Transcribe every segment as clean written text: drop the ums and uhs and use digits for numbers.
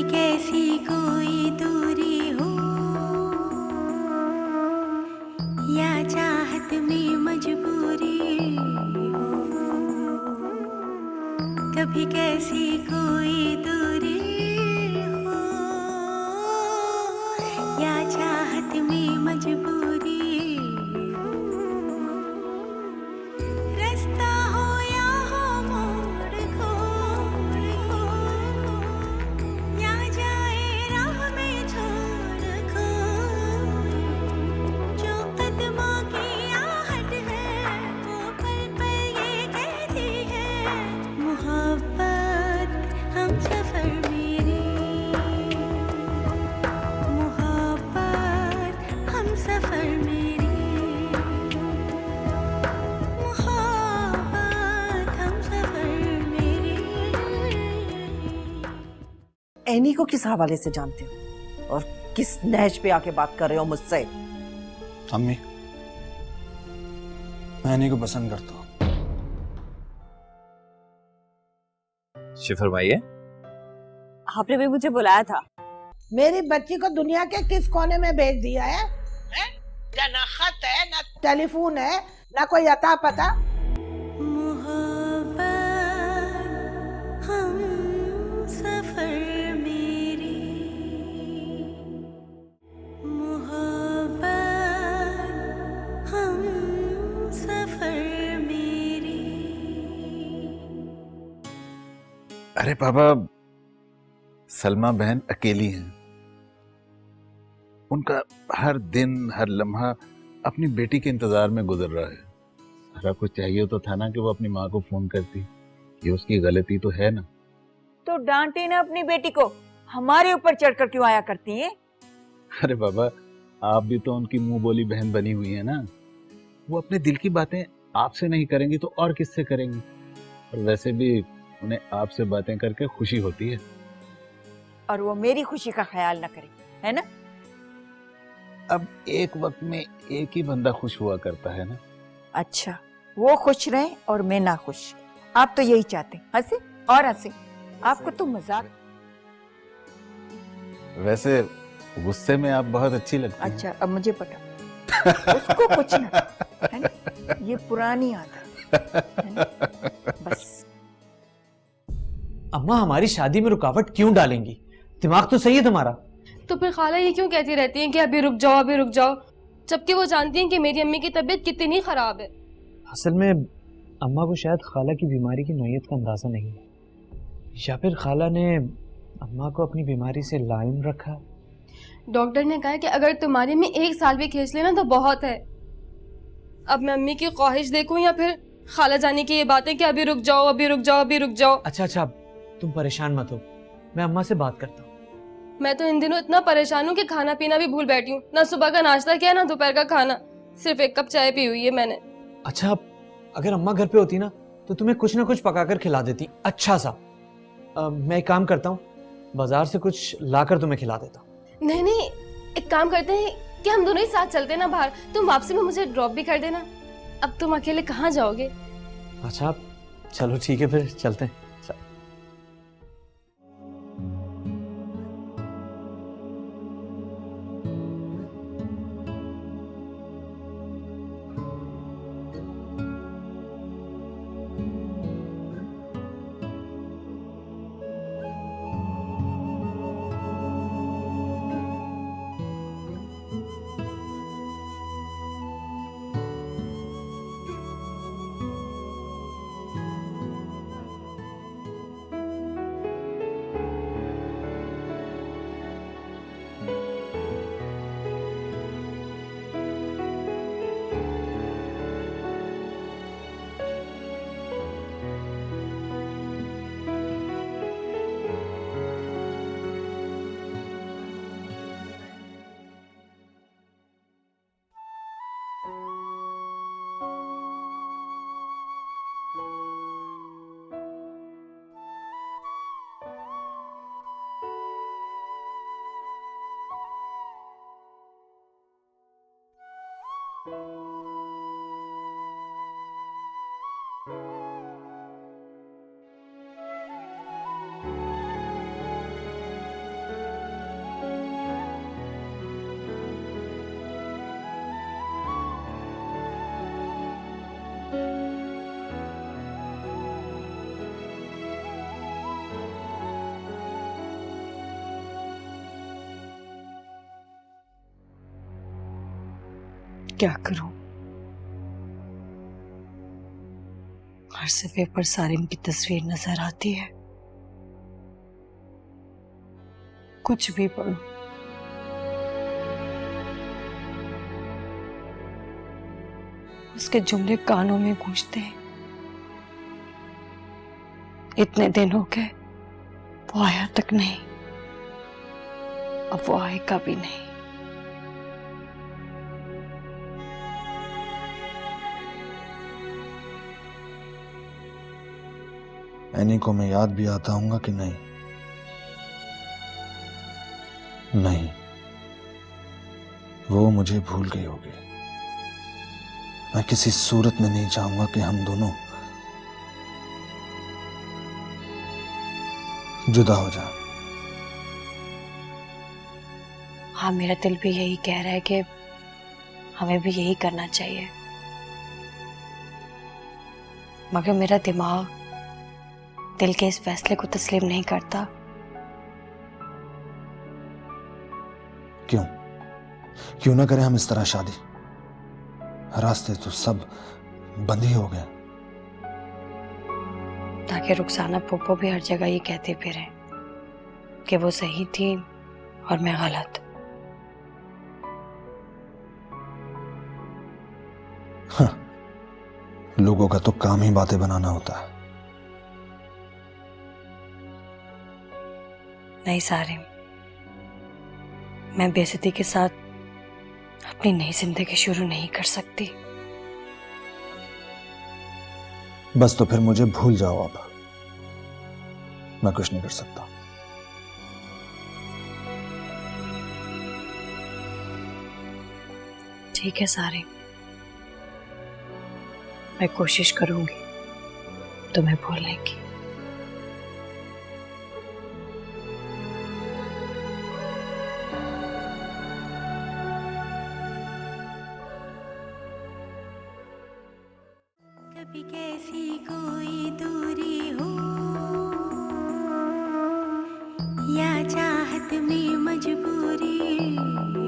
कैसी कोई दूरी हो या चाहत में मजबूरी हो, कभी कैसी कोई दूरी हो या चाहत में मजबूरी हो, रास्ता हो या हो मोड़ खोड़ को, या जाए राह में छोड़ खोए, जो कदमों की आहट है वो पल पल ये कहती है, मोहब्बत हम सफर मेरे, मोहब्बत हम सफर मेरे, मोहब्बत हम सफर मेरे। एनी को किस हवाले से जानते हो और किस नहज पे आके बात कर रहे हो मुझसे? अम्मी, मैं एनी को पसंद करता हूँ। शिफर भाई है? आपने भी मुझे बुलाया था। मेरी बच्ची को दुनिया के किस कोने में भेज दिया है? या ना खत है ना टेलीफोन है ना कोई अता पता। मोहब्बत हम सफर मेरे, मोहब्बत हम सफर मेरे। अरे पापा, सलमा बहन अकेली हैं। उनका हर दिन हर लम्हा अपनी बेटी के इंतजार में गुजर रहा है। सारा कुछ चाहिए तो था ना कि वो अपनी माँ को फोन करती। ये उसकी गलती तो है ना। तो डांटे ना अपनी बेटी को, हमारे ऊपर चढ़कर क्यों आया करती है? अरे बाबा, आप भी तो उनकी मुंह बोली बहन बनी हुई है ना। वो अपने दिल की बातें आपसे नहीं करेंगी तो और किससे करेंगी? और वैसे भी उन्हें आपसे बातें करके खुशी होती है। और वो मेरी खुशी का ख्याल न करे, है ना? अब एक वक्त में एक ही बंदा खुश हुआ करता है ना। अच्छा, वो खुश रहे और मैं ना खुश। आप तो यही चाहते, हंसे और हंसे। आपको तो मजाक। वैसे गुस्से में आप बहुत अच्छी लगती हैं। अच्छा, अब मुझे पता उसको कुछ ना, है ना? ये पुरानी आदत है ना? बस। अम्मा, हमारी शादी में रुकावट क्यों डालेंगी? दिमाग तो सही है तुम्हारा। तो फिर खाला ये क्यों कहती रहती हैं कि अभी रुक जाओ अभी रुक जाओ, जबकि वो जानती हैं कि मेरी अम्मी की तबीयत कितनी खराब है। असल में अम्मा को शायद खाला की बीमारी की नौयत का अंदाजा नहीं है, या फिर खाला ने अम्मा को अपनी बीमारी से लाइम रखा। डॉक्टर ने कहा है कि अगर तुम्हारी अम्मी 1 साल भी खींच लेना तो बहुत है। अब मैं अम्मी की ख्वाहिश देखूं या फिर खाला जानी की ये बातें कि अभी रुक जाओ अभी रुक जाओ अभी रुक जाओ। अच्छा, तुम परेशान मत हो, मैं अम्मा से बात करता हूँ। मैं तो इन दिनों इतना परेशान हूँ कि खाना पीना भी भूल बैठी हूँ। ना सुबह का नाश्ता किया ना दोपहर का खाना, सिर्फ 1 कप चाय पी हुई है मैंने। अच्छा, अगर अम्मा घर पे होती ना तो तुम्हें कुछ ना कुछ पकाकर खिला देती, अच्छा सा। मैं एक काम करता हूँ, बाजार से कुछ लाकर तुम्हें खिला देता हूँ। नहीं, एक काम करते हैं कि हम दोनों ही साथ चलते हैं ना बाहर। तुम वापसी में मुझे ड्रॉप भी कर देना। अब तुम अकेले कहाँ जाओगे? अच्छा, चलो ठीक है, फिर चलते हैं। क्या करूं? हर सफे पर सारिम की तस्वीर नजर आती है। कुछ भी पढ़ो, उसके जुमले कानों में गूंजते हैं। इतने दिन हो गए, वो आया तक नहीं, अब वो आएगा भी नहीं। एनी को मैं याद भी आता हूंगा कि नहीं? नहीं, वो मुझे भूल गई होगी। मैं किसी सूरत में नहीं चाहूंगा कि हम दोनों जुदा हो जाएं। हाँ, मेरा दिल भी यही कह रहा है कि हमें भी यही करना चाहिए, मगर मेरा दिमाग दिल के इस फैसले को तस्लीम नहीं करता। क्यों ना करें हम इस तरह शादी? रास्ते तो सब बंद ही हो गए। ताकि रुखसाना पोपो भी हर जगह ये कहते फिरे कि वो सही थी और मैं गलत। हाँ, लोगों का तो काम ही बातें बनाना होता है। नहीं सारिम, मैं बेइज्जती के साथ अपनी नई जिंदगी शुरू नहीं कर सकती। बस तो फिर मुझे भूल जाओ अब, मैं कुछ नहीं कर सकता। ठीक है सारिम, मैं कोशिश करूंगी तुम्हें भूलने की। कभी कैसी कोई दूरी हो या चाहत में मजबूरी हो,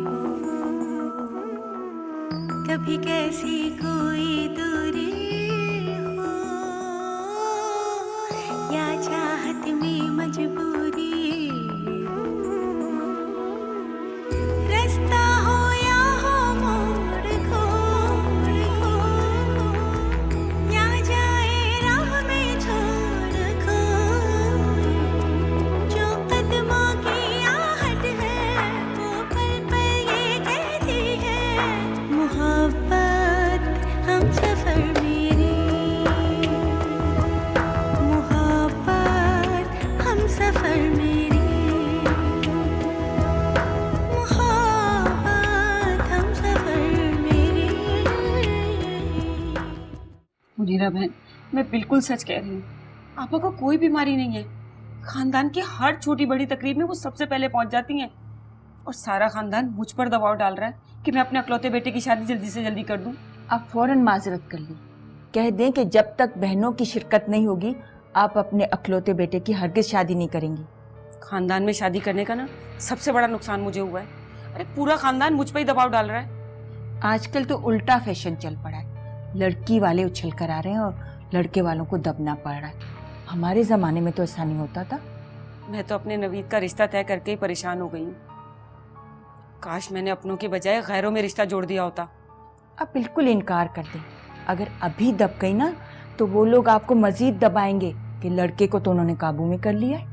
कभी कैसी कोई दूरी हो या चाहत में मजबूरी हो, रास्ता हो या हो मोड़ खोड़ खो, या जाए राह में छोड़ खोए, जो कदमों की आहट है वो पल पल ये कहती है, मोहब्बत हम सफर मेरी, मोहब्बत हम सफर मेरी, मोहब्बत हम सफर मेरी। मुनीरा बहन, मैं बिल्कुल सच कह रही हूँ। आपा को कोई बीमारी नहीं है। खानदान की हर छोटी बड़ी तकरीब में वो सबसे पहले पहुंच जाती हैं, और सारा खानदान मुझ पर दबाव डाल रहा है कि मैं अपने अकलौते बेटे की शादी जल्दी से जल्दी कर दूं। आप फौरन माजरत कर लें, कह दें कि जब तक बहनों की शिरकत नहीं होगी आप अपने अकलौते बेटे की हरगिज शादी नहीं करेंगी। खानदान में शादी करने का ना सबसे बड़ा नुकसान मुझे हुआ है। अरे पूरा खानदान मुझ पर ही दबाव डाल रहा है। आजकल तो उल्टा फैशन चल पड़ा है, लड़की वाले उछल कर आ रहे हैं और लड़के वालों को दबना पड़ रहा है। हमारे जमाने में तो ऐसा नहीं होता था। मैं तो अपने नवीद का रिश्ता तय करके ही परेशान हो गई हूँ। काश मैंने अपनों के बजाय गैरों में रिश्ता जोड़ दिया होता। आप बिल्कुल इनकार कर दें, अगर अभी दब गई ना तो वो लोग आपको मजीद दबाएंगे कि लड़के को तो उन्होंने काबू में कर लिया है।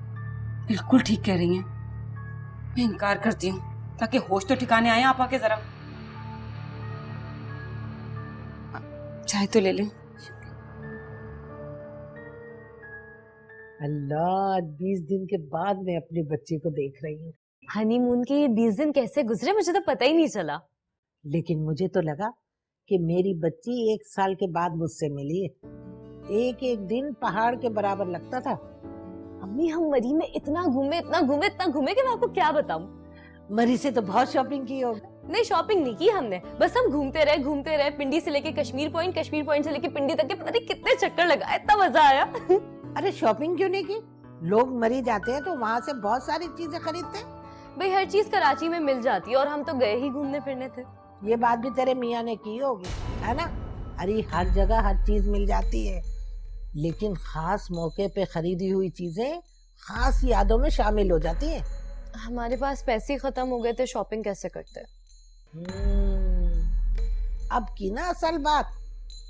बिल्कुल ठीक कह रही हैं। मैं इनकार करती हूँ ताकि होश तो ठिकाने आए आप आके जरा। चाय तो ले लें। अल्लाह, 20 दिन के बाद मैं अपने बच्चे को देख रही हूँ। हनीमून के ये 20 दिन कैसे गुजरे मुझे तो पता ही नहीं चला। लेकिन मुझे तो लगा कि मेरी बच्ची 1 साल के बाद मुझसे मिली है। एक एक दिन पहाड़ के बराबर लगता था। अम्मी, हम मरी में इतना घूमे कि मैं आपको क्या बताऊं। मरी से तो बहुत शॉपिंग की होगी। नहीं, शॉपिंग नहीं की हमने, बस हम घूमते रहे। पिंडी से लेके कश्मीर पॉइंट से लेके पिंडी तक के पता नहीं कितने चक्कर लगाए, इतना मजा आया। अरे शॉपिंग क्यों नहीं की? लोग मरी जाते हैं तो वहाँ से बहुत सारी चीजें खरीदते हैं। भाई हर चीज कराची में मिल जाती है और हम तो गए ही घूमने फिरने थे। ये बात भी तेरे मियाँ ने की होगी, है ना? अरे हर जगह हर चीज मिल जाती है, लेकिन खास मौके पे खरीदी हुई चीजें खास यादों में शामिल हो जाती हैं। हमारे पास पैसे ही खत्म हो गए थे, शॉपिंग कैसे करते? अब की ना असल बात,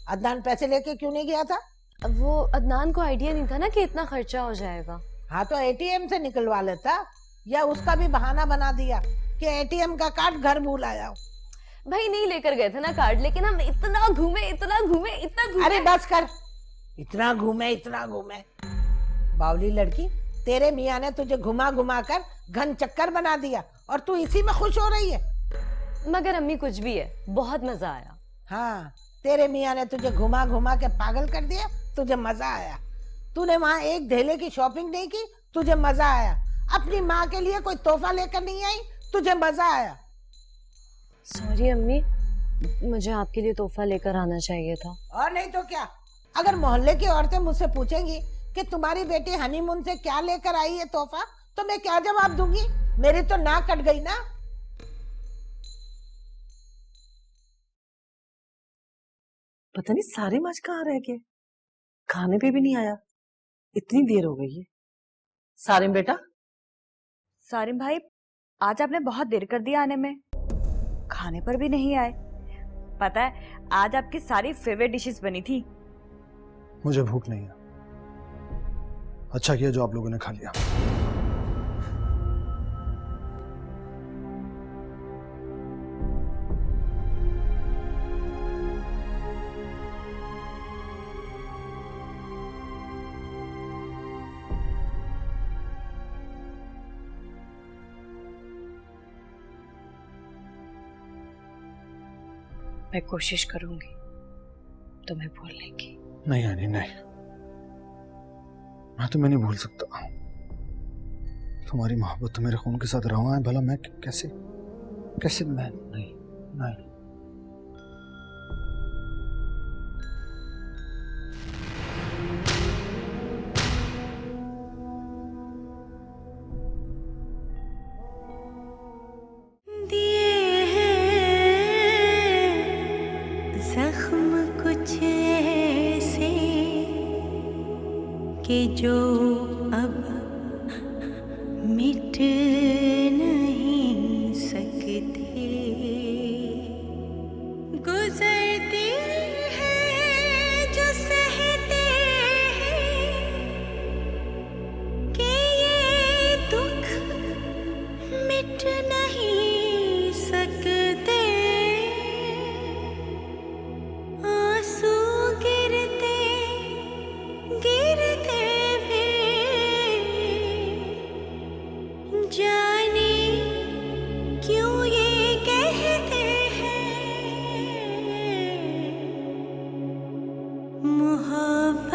अदनान पैसे लेके क्यों नहीं गया था? अब वो अदनान को आइडिया नहीं था ना कि इतना खर्चा हो जाएगा। हाँ तो एटीएम से निकलवा लेता, या उसका भी बहाना बना दिया कि एटीएम का कार्ड घर भूल आया हो। भाई नहीं लेकर गए थे ना कार्ड, लेकिन हम इतना घूमे इतना घूमे इतना घूमे। अरे बस कर, इतना घूमे इतना घूमे। बावली लड़की, तेरे मियाँ ने तुझे घुमा घुमा कर घन चक्कर बना दिया और तू इसी में खुश हो रही है। मगर अम्मी कुछ भी है, बहुत मजा आया। हाँ, तेरे मियाँ ने तुझे घुमा घुमा के पागल कर दिया, तुझे मजा आया। तूने वहाँ एक धेले की शॉपिंग नहीं की, तुझे मजा आया। अपनी माँ के लिए कोई तोहफा लेकर नहीं आई, तुझे मजा आया। सॉरी अम्मी, मुझे आपके लिए तोहफा लेकर आना चाहिए था। और नहीं तो क्या, अगर मोहल्ले की औरतें मुझसे पूछेंगी कि तुम्हारी बेटी हनीमून से क्या लेकर आई है तोहफा, तो मैं क्या जवाब दूंगी? मेरी तो नाक कट गई ना। पता नहीं सारे माज कहाँ रह गए, खाने पे भी नहीं आया, इतनी देर हो गई है। सारिम बेटा। सारिम भाई, आज आपने बहुत देर कर दिया आने में, खाने पर भी नहीं आए। पता है आज आपकी सारी फेवरेट डिशेस बनी थी। मुझे भूख नहीं है। अच्छा किया जो आप लोगों ने खा लिया। मैं कोशिश करूंगी तुम्हें भूलने की। नहीं आनी नहीं, मैं तुम्हें नहीं भूल सकता। तुम्हारी मोहब्बत तो मेरे खून के साथ रवा है, भला मैं कैसे कैसे मैं नहीं नहीं। जख्म कुछ ऐसे कि जो अब मिट नहीं सकते, गुजरती है जो सहते हैं कि ये दुख मिट नहीं सकते। आंसू गिरते गिरते भी जाने क्यों ये कहते हैं मोहब्बत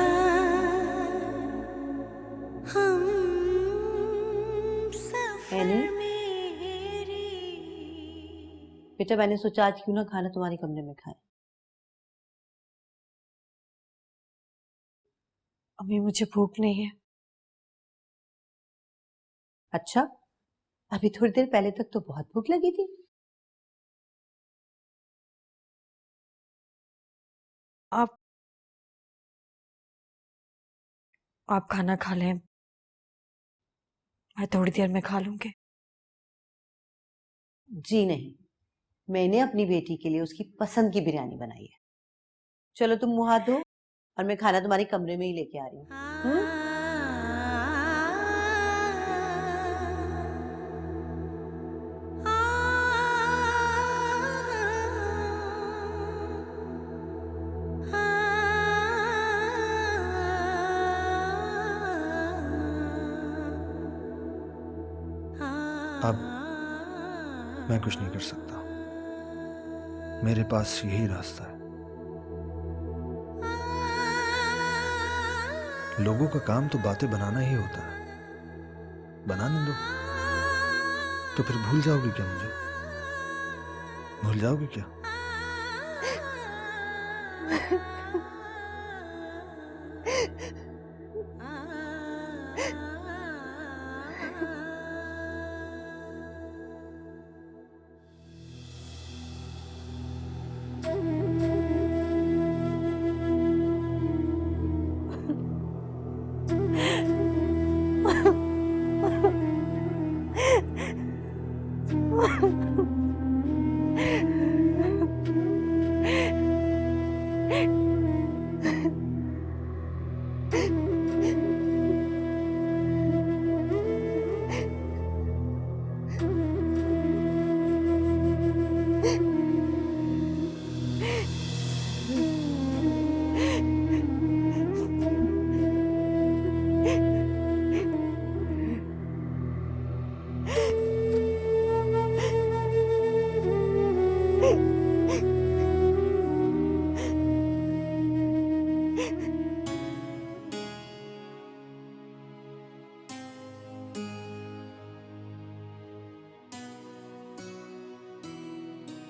हम सफर मेरी। बेटा मैंने सोचा आज क्यों ना खाना तुम्हारे कमरे में खाएं। अम्मी मुझे भूख नहीं है। अच्छा, अभी थोड़ी देर पहले तक तो बहुत भूख लगी थी। आप खाना खा लें, मैं थोड़ी देर में खा लूंगी। जी नहीं, मैंने अपनी बेटी के लिए उसकी पसंद की बिरयानी बनाई है। चलो तुम मुंह हाथ धो और मैं खाना तुम्हारे कमरे में ही लेके आ रही हूँ। अब मैं कुछ नहीं कर सकता, मेरे पास यही रास्ता है। लोगों का काम तो बातें बनाना ही होता है, बनाने दो। तो फिर भूल जाओगी क्या मुझे? भूल जाओगी क्या?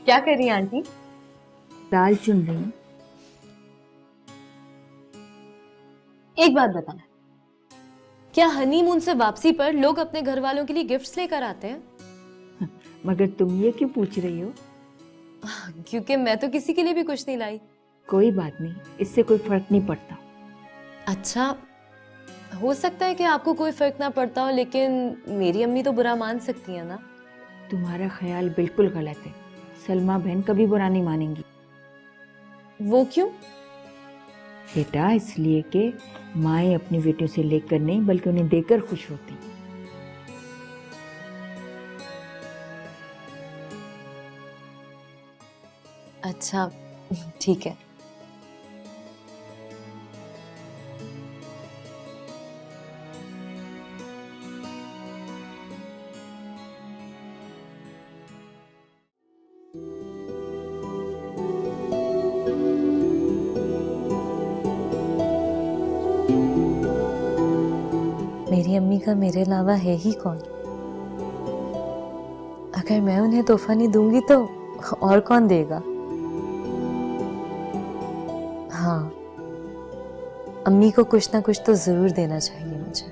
क्या कर रही हैं आंटी? दाल चुन रही हूँ। एक बात बताना, क्या हनीमून से वापसी पर लोग अपने घर वालों के लिए गिफ्ट्स लेकर आते हैं? मगर तुम ये क्यों पूछ रही हो? क्योंकि मैं तो किसी के लिए भी कुछ नहीं लाई। कोई बात नहीं, इससे कोई फर्क नहीं पड़ता। अच्छा, हो सकता है कि आपको कोई फर्क ना पड़ता हो, लेकिन मेरी अम्मी तो बुरा मान सकती है ना। तुम्हारा ख्याल बिल्कुल गलत है। सलमा बहन कभी बुरा नहीं मानेंगी। वो क्यों? बेटा, इसलिए कि माएँ अपनी बेटियों से लेकर नहीं बल्कि उन्हें देकर खुश होती। अच्छा, ठीक है। मेरी अम्मी का मेरे अलावा है ही कौन? अगर मैं उन्हें तोहफा नहीं दूंगी तो और कौन देगा? हाँ, अम्मी को कुछ ना कुछ तो जरूर देना चाहिए मुझे।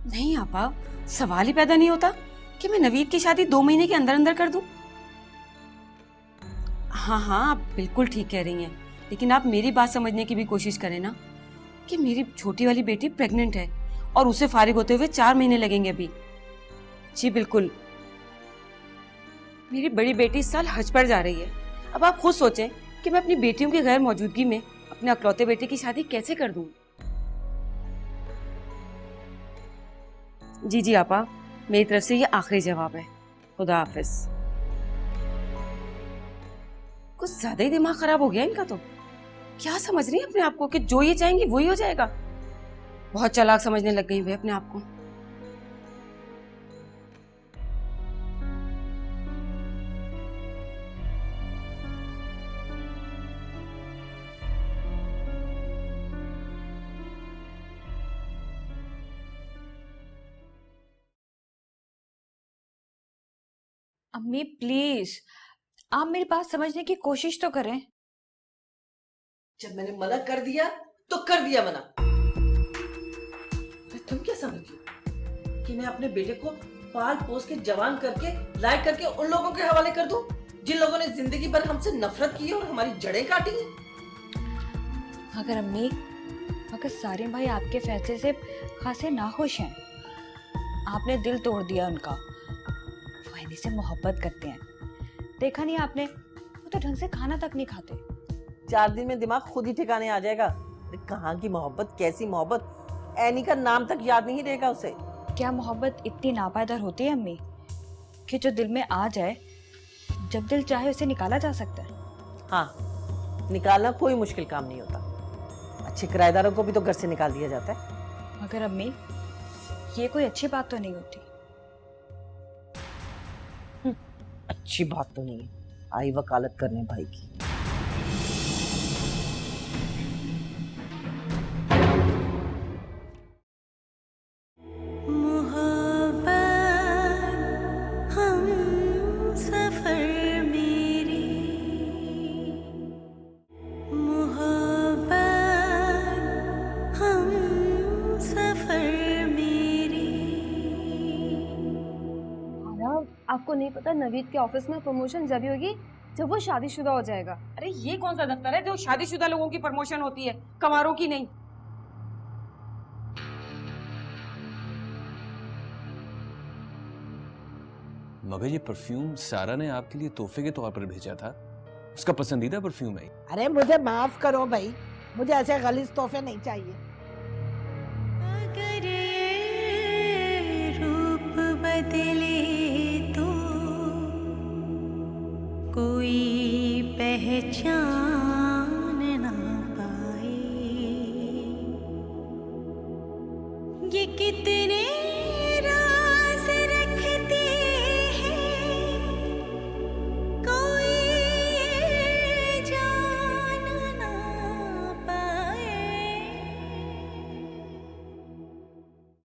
नहीं आपा, सवाल ही पैदा नहीं होता कि मैं नवीद की शादी 2 महीने के अंदर अंदर कर दूं। हाँ हाँ, आप बिल्कुल ठीक कह रही हैं, लेकिन आप मेरी बात समझने की भी कोशिश करें ना कि मेरी छोटी वाली बेटी प्रेग्नेंट है और उसे फारिग होते हुए 4 महीने लगेंगे अभी। जी बिल्कुल। मेरी बड़ी बेटी इस साल हज पर जा रही है। अब आप खुद सोचें कि मैं अपनी बेटियों की गैर मौजूदगी में अपने अकलौते बेटे की शादी कैसे कर दूं। जी जी आपा, मेरी तरफ से ये आखिरी जवाब है। खुदा हाफिज। कुछ ज्यादा ही दिमाग खराब हो गया इनका तो। क्या समझ रही है अपने आप को कि जो ये चाहेंगी वही हो जाएगा? बहुत चालाक समझने लग गई वे अपने आप को। अम्मी प्लीज, आप मेरी बात समझने की कोशिश तो करें। जब मैंने मना कर दिया तो कर दिया मना। तुम क्या समझती हो कि मैं अपने बेटे को पाल पोस के जवान करके लायक करके उन लोगों के हवाले कर दूं जिन लोगों ने जिंदगी भर हमसे नफरत की है और हमारी जड़ें काटी हैं? अगर अम्मी, अगर सारिम भाई आपके फैसले से खासे नाखुश हैं, आपने दिल तोड़ दिया उनका, वो इन्हीं से मोहब्बत करते हैं। देखा नहीं आपने, वो तो ढंग से खाना तक नहीं खाते। 4 दिन में दिमाग खुद ही ठिकाने आ जाएगा। कहाँ की मोहब्बत, कैसी मोहब्बत, एनी का नाम तक याद नहीं रहेगा उसे। क्या मोहब्बत इतनी नापायदार होती है अम्मी कि जो दिल में आ जाए, जब दिल चाहे उसे निकाला जा सकता है? हाँ, निकालना कोई मुश्किल काम नहीं होता। अच्छे किराएदारों को भी तो घर से निकाल दिया जाता है। मगर अम्मी, ये कोई अच्छी बात तो नहीं होती। अच्छी बात तो नहीं है, आई वकालत करने भाई की। आपको नहीं पता, नवीद के ऑफिस में प्रमोशन जब होगी जब वो शादीशुदा हो जाएगा। अरे ये कौन सा दफ्तर है जो शादीशुदा लोगों की प्रमोशन होती है, कंवारों की नहीं। मगर ये परफ्यूम सारा ने आपके लिए तोहफे के तौर पर भेजा था, उसका पसंदीदा परफ्यूम है। अरे मुझे माफ करो भाई, मुझे ऐसे गलीज तोहफे नहीं चाहिए। अगर ये रूप बदले तो कोई पहचान ना पाए, ये कितने